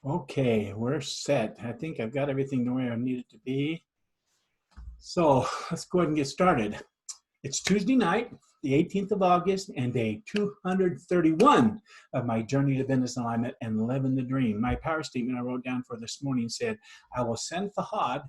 Okay, we're set. I think I've got everything the way I need it to be. So let's go ahead and get started. It's Tuesday night, the 18th of August, and day 231 of my journey to business alignment and living the dream. My power statement I wrote down for this morning said, I will send Fahad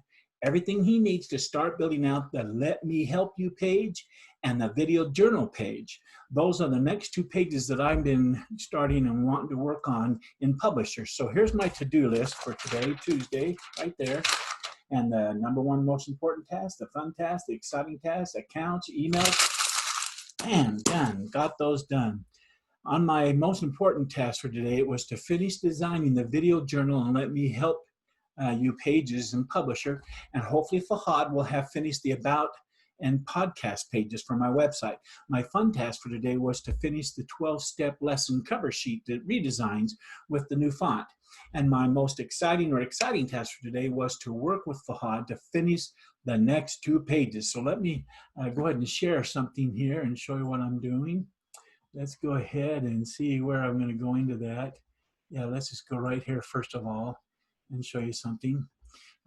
everything he needs to start building out the Let Me Help You page and the video journal page. Those are the next two pages that I've been starting and wanting to work on in Publisher. So here's my to-do list for today, Tuesday, right there. And the number one most important task, the fun task, the exciting task, accounts, emails, and done. Got those done. On my most important task for today, it was to finish designing the video journal and Let Me Help You pages in Publisher. And hopefully Fahad will have finished the About and podcast pages for my website. My fun task for today was to finish the 12-step lesson cover sheet that redesigns with the new font. And my most exciting task for today was to work with Fahad to finish the next two pages. So let me go ahead and share something here and show you what I'm doing. Let's go ahead and see where I'm going to go into that. Yeah, let's just go right here first of all and show you something.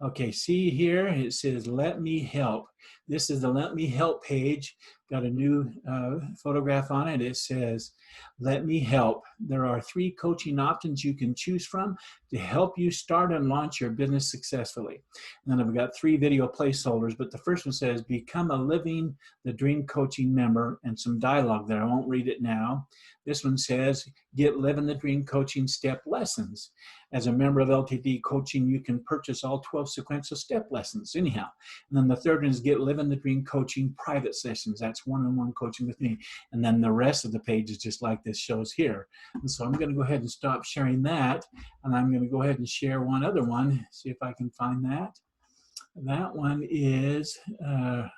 Okay, see here, it says, Let Me Help. This is the Let Me Help page. Got a new photograph on it. It says, Let Me Help. There are 3 coaching options you can choose from to help you start and launch your business successfully. And then I've got 3 video placeholders, but the first one says, Become a Living the Dream Coaching member, and some dialogue there. I won't read it now. This one says, Get Living the Dream Coaching Step Lessons. As a member of LTD Coaching, you can purchase all 12 sequential step lessons anyhow. And then the third one is Get Living the Dream Coaching Private Sessions. That's one-on-one coaching with me. And then the rest of the page is just like this shows here. And so I'm going to go ahead and stop sharing that. And I'm going to go ahead and share one other one. See if I can find that. That one is, I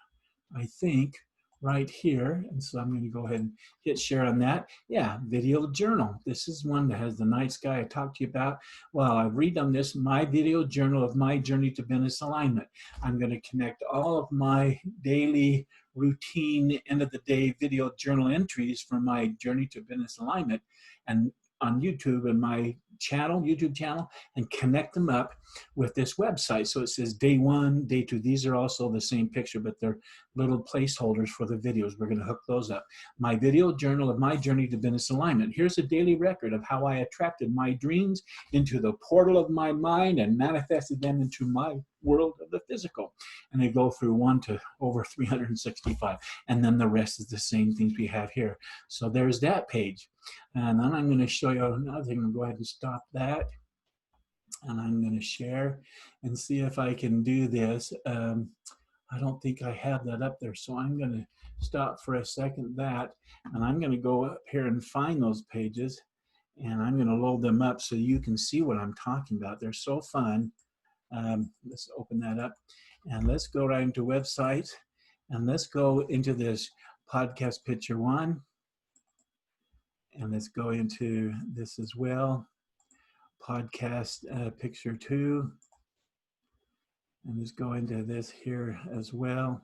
think, right here. And so I'm going to go ahead and hit share on that. Yeah, video journal. This is one that has the night sky I talked to you about. Well, I've redone this, my video journal of my journey to business alignment. I'm going to connect all of my daily routine, end of the day video journal entries from my journey to business alignment and on YouTube and my YouTube channel, and connect them up with this website. So it says day 1, day 2. These are also the same picture, but they're little placeholders for the videos. We're going to hook those up. My video journal of my journey to business alignment. Here's a daily record of how I attracted my dreams into the portal of my mind and manifested them into my world of the physical. And they go through 1 to over 365. And then the rest is the same things we have here. So there's that page. And then I'm going to show you another thing. I'll go ahead and stop that. And I'm going to share and see if I can do this. I don't think I have that up there. So I'm going to stop for a second and I'm going to go up here and find those pages. And I'm going to load them up so you can see what I'm talking about. They're so fun. Let's open that up. And let's go right into websites. And let's go into this podcast picture 1. And let's go into this as well. Podcast picture 2. And let's go into this here as well.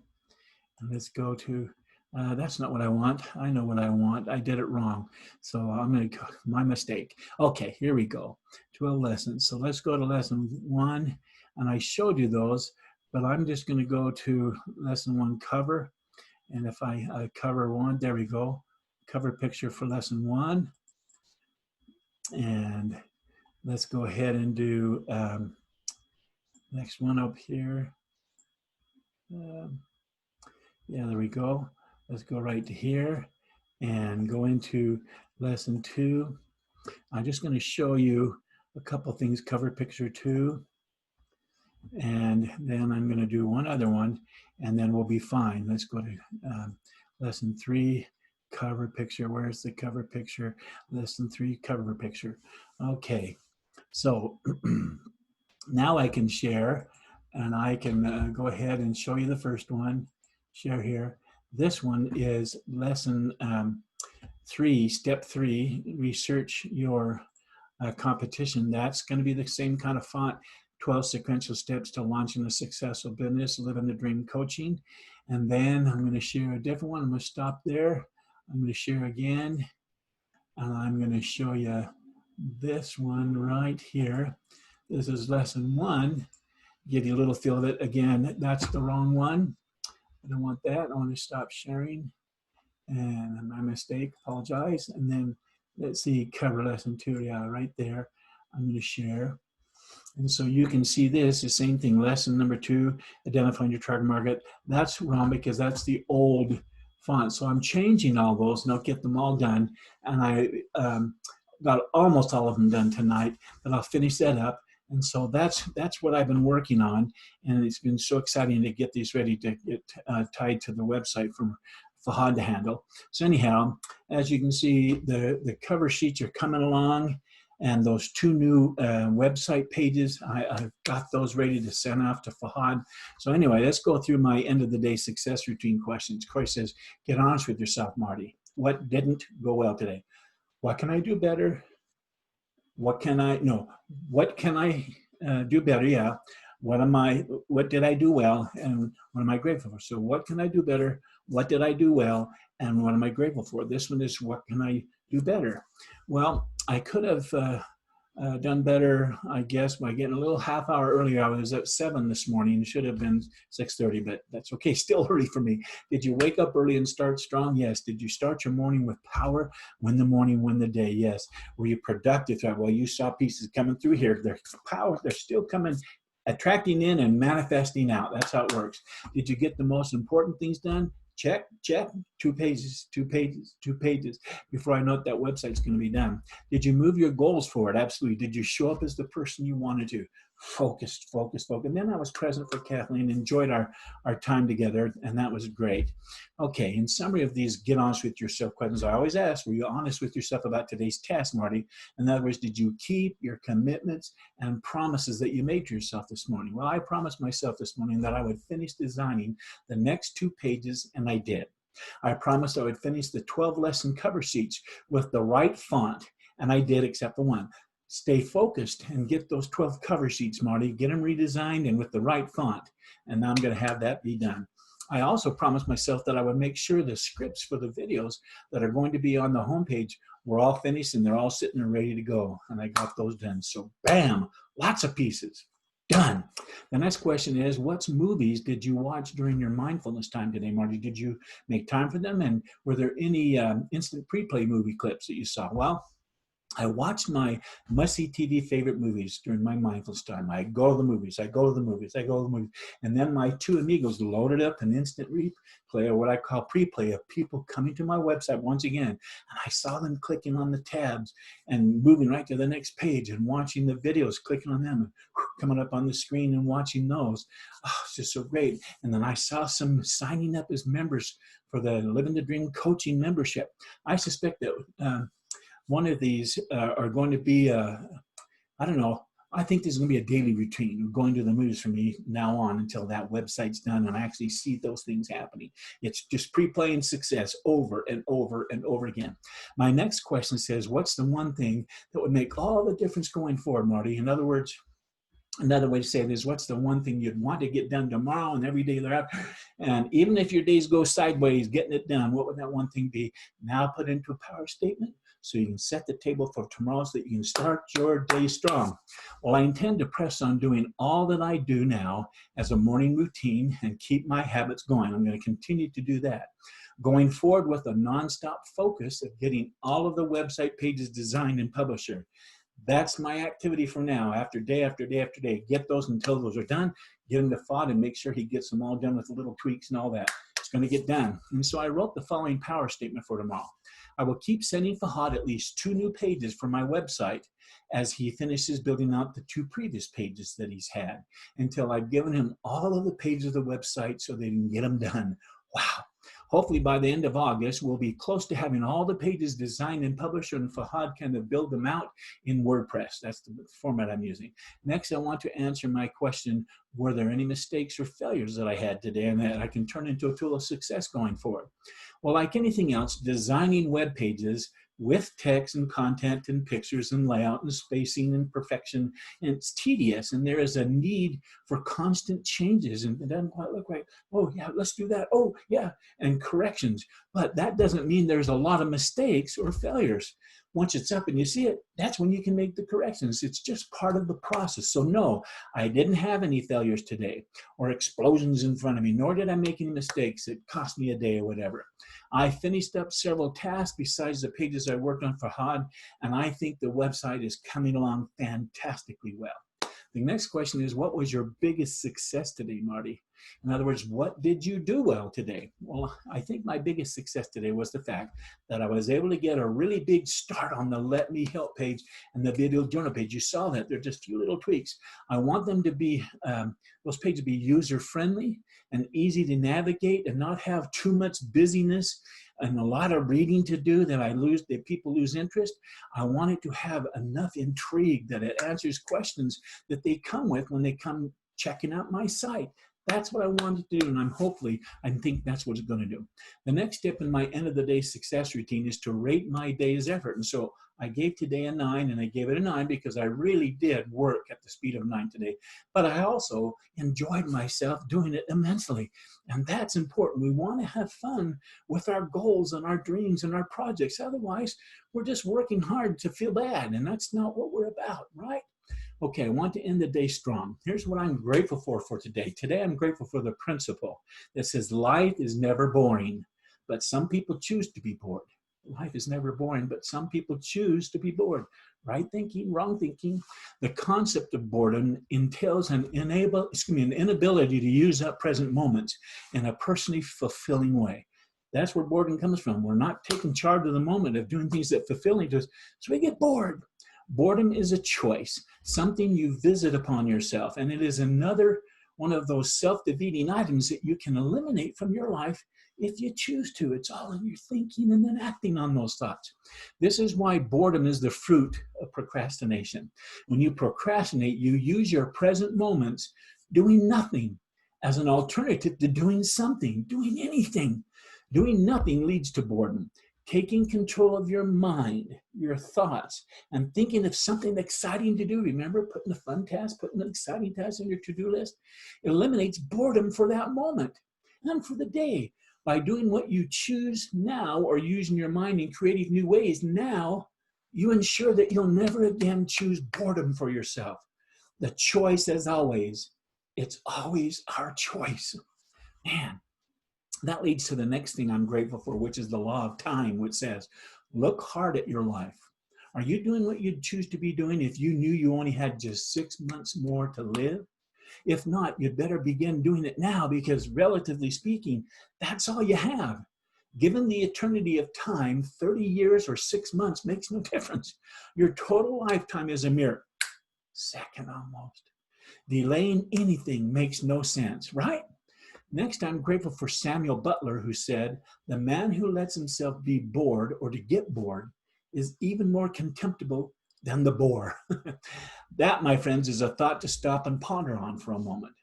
And let's go to, that's not what I want. I know what I want. I did it wrong. So I'm going to go, my mistake. Okay, here we go. 12 lessons. So let's go to lesson 1. And I showed you those, but I'm just going to go to lesson 1 cover. And if I cover 1, there we go. Cover picture for lesson 1. And let's go ahead and do next one up here. Yeah, there we go. Let's go right to here and go into lesson 2. I'm just going to show you a couple things, cover picture 2. And then I'm going to do one other one, and then we'll be fine. Let's go to lesson 3. Cover picture. Where's the cover picture? Lesson 3 cover picture. Okay, so now I can share, and I can go ahead and show you the first one. Share here. This one is lesson 3, step 3. Research your competition. That's going to be the same kind of font. 12 sequential steps to launching a successful business, living the dream coaching. And then I'm going to share a different one. I'm going to stop there. I'm going to share again, and I'm going to show you this one right here. This is lesson 1. Give you a little feel of it. Again, that's the wrong one. I don't want that. I want to stop sharing. And my mistake, apologize. And then let's see, cover lesson 2, yeah, right there. I'm going to share. And so you can see this, the same thing, lesson number 2, identifying your target market. That's wrong because that's the old font. So I'm changing all those and I'll get them all done. And I got almost all of them done tonight, but I'll finish that up. And so that's what I've been working on. And it's been so exciting to get these ready to get tied to the website from Fahad to handle. So anyhow, as you can see, the cover sheets are coming along. And those 2 new website pages, I've got those ready to send off to Fahad. So anyway, let's go through my end of the day success routine questions. Corey says, get honest with yourself, Marty. What didn't go well today? What can I do better? What can I do better? Yeah. What did I do well? And what am I grateful for? So what can I do better? What did I do well? And what am I grateful for? This one is, what can I do better? Well, I could have done better, I guess, by getting a little half hour earlier. I was at 7 this morning. It should have been 6:30, but that's okay. Still early for me. Did you wake up early and start strong? Yes. Did you start your morning with power? Win the morning, win the day. Yes. Were you productive? Well, you saw pieces coming through here. They're power. They're still coming, attracting in and manifesting out. That's how it works. Did you get the most important things done? Check, check, 2 pages, 2 pages, 2 pages before I know that website's going to be done. Did you move your goals forward? Absolutely. Did you show up as the person you wanted to? Focused, focused, focused. And then I was present for Kathleen, enjoyed our time together, and that was great. Okay, in summary of these get honest with yourself questions, I always ask, were you honest with yourself about today's task, Marty? In other words, did you keep your commitments and promises that you made to yourself this morning? Well, I promised myself this morning that I would finish designing the next 2 pages, and I did. I promised I would finish the 12 lesson cover sheets with the right font, and I did, except the one. Stay focused and get those 12 cover sheets, Marty. Get them redesigned and with the right font. And now I'm going to have that be done. I also promised myself that I would make sure the scripts for the videos that are going to be on the homepage were all finished and they're all sitting and ready to go. And I got those done. So bam, lots of pieces. Done. The next question is, what movies did you watch during your mindfulness time today, Marty? Did you make time for them? And were there any instant pre-play movie clips that you saw? Well, I watched my must-see TV favorite movies during my mindfulness time. I go to the movies, I go to the movies, I go to the movies. And then my 2 amigos loaded up an instant replay, or what I call pre-play, of people coming to my website once again. And I saw them clicking on the tabs and moving right to the next page and watching the videos, clicking on them, and coming up on the screen and watching those. Oh, it's just so great. And then I saw some signing up as members for the Living the Dream coaching membership. I suspect that one of these are going to be, I don't know, I think there's going to be a daily routine of going to the movies for me now on until that website's done and I actually see those things happening. It's just pre-playing success over and over and over again. My next question says, what's the one thing that would make all the difference going forward, Marty? In other words, another way to say it is, what's the one thing you'd want to get done tomorrow and every day thereafter? And even if your days go sideways, getting it done, what would that one thing be? Now put into a power statement so you can set the table for tomorrow so that you can start your day strong. Well, I intend to press on doing all that I do now as a morning routine and keep my habits going. I'm going to continue to do that. Going forward with a nonstop focus of getting all of the website pages designed and published. That's my activity for now, after day after day after day. Get those until those are done, get them to Fahad and make sure he gets them all done with little tweaks and all that. It's going to get done. And so I wrote the following power statement for tomorrow. I will keep sending Fahad at least 2 new pages for my website as he finishes building out the 2 previous pages that he's had, until I've given him all of the pages of the website so they can get them done. Wow. Hopefully by the end of August, we'll be close to having all the pages designed and published, and Fahad can build them out in WordPress. That's the format I'm using. Next, I want to answer my question, were there any mistakes or failures that I had today and that I can turn into a tool of success going forward? Well, like anything else, designing web pages with text and content and pictures and layout and spacing and perfection, and it's tedious, and there is a need for constant changes, and it doesn't quite look right. Oh yeah, let's do that. Oh yeah, and corrections. But that doesn't mean there's a lot of mistakes or failures. Once it's up and you see it, that's when you can make the corrections. It's just part of the process. So no, I didn't have any failures today or explosions in front of me, nor did I make any mistakes that cost me a day or whatever. I finished up several tasks besides the pages I worked on for HOD, and I think the website is coming along fantastically well. The next question is, what was your biggest success today, Marty? In other words, what did you do well today? Well, I think my biggest success today was the fact that I was able to get a really big start on the Let Me Help page and the video journal page. You saw that. They're just a few little tweaks. I want them to be, those pages to be user-friendly and easy to navigate and not have too much busyness and a lot of reading to do that people lose interest. I want it to have enough intrigue that it answers questions that they come with when they come checking out my site. That's what I wanted to do, and I think that's what it's going to do. The next step in my end of the day success routine is to rate my day's effort. And so I gave today a 9, and I gave it a 9 because I really did work at the speed of 9 today. But I also enjoyed myself doing it immensely. And that's important. We want to have fun with our goals and our dreams and our projects. Otherwise, we're just working hard to feel bad, and that's not what we're about, right? Okay, I want to end the day strong. Here's what I'm grateful for today. Today, I'm grateful for the principle that says life is never boring, but some people choose to be bored. Life is never boring, but some people choose to be bored. Right thinking, wrong thinking. The concept of boredom entails an inability to use up present moments in a personally fulfilling way. That's where boredom comes from. We're not taking charge of the moment of doing things that fulfilling to us, so we get bored. Boredom is a choice, something you visit upon yourself, and it is another one of those self-defeating items that you can eliminate from your life if you choose to. It's all in your thinking and then acting on those thoughts. This is why boredom is the fruit of procrastination. When you procrastinate, you use your present moments doing nothing as an alternative to doing something, doing anything. Doing nothing leads to boredom. Taking control of your mind, your thoughts, and thinking of something exciting to do. Remember, putting a fun task, putting an exciting task on your to-do list, eliminates boredom for that moment and for the day. By doing what you choose now or using your mind in creative new ways now, you ensure that you'll never again choose boredom for yourself. The choice, as always, it's always our choice. Man. That leads to the next thing I'm grateful for, which is the law of time, which says, look hard at your life. Are you doing what you'd choose to be doing if you knew you only had just 6 months more to live? If not, you'd better begin doing it now because, relatively speaking, that's all you have. Given the eternity of time, 30 years or 6 months makes no difference. Your total lifetime is a mere second almost. Delaying anything makes no sense, right? Next, I'm grateful for Samuel Butler, who said, the man who lets himself be bored or to get bored is even more contemptible than the bore. That, my friends, is a thought to stop and ponder on for a moment.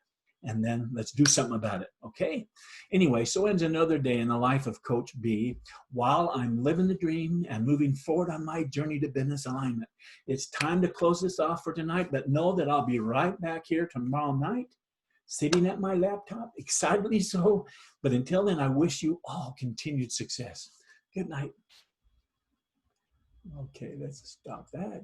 And then let's do something about it, okay? Anyway, so ends another day in the life of Coach B while I'm living the dream and moving forward on my journey to business alignment. It's time to close this off for tonight, but know that I'll be right back here tomorrow night sitting at my laptop, excitedly so. But until then, I wish you all continued success. Good night. Okay, let's stop that.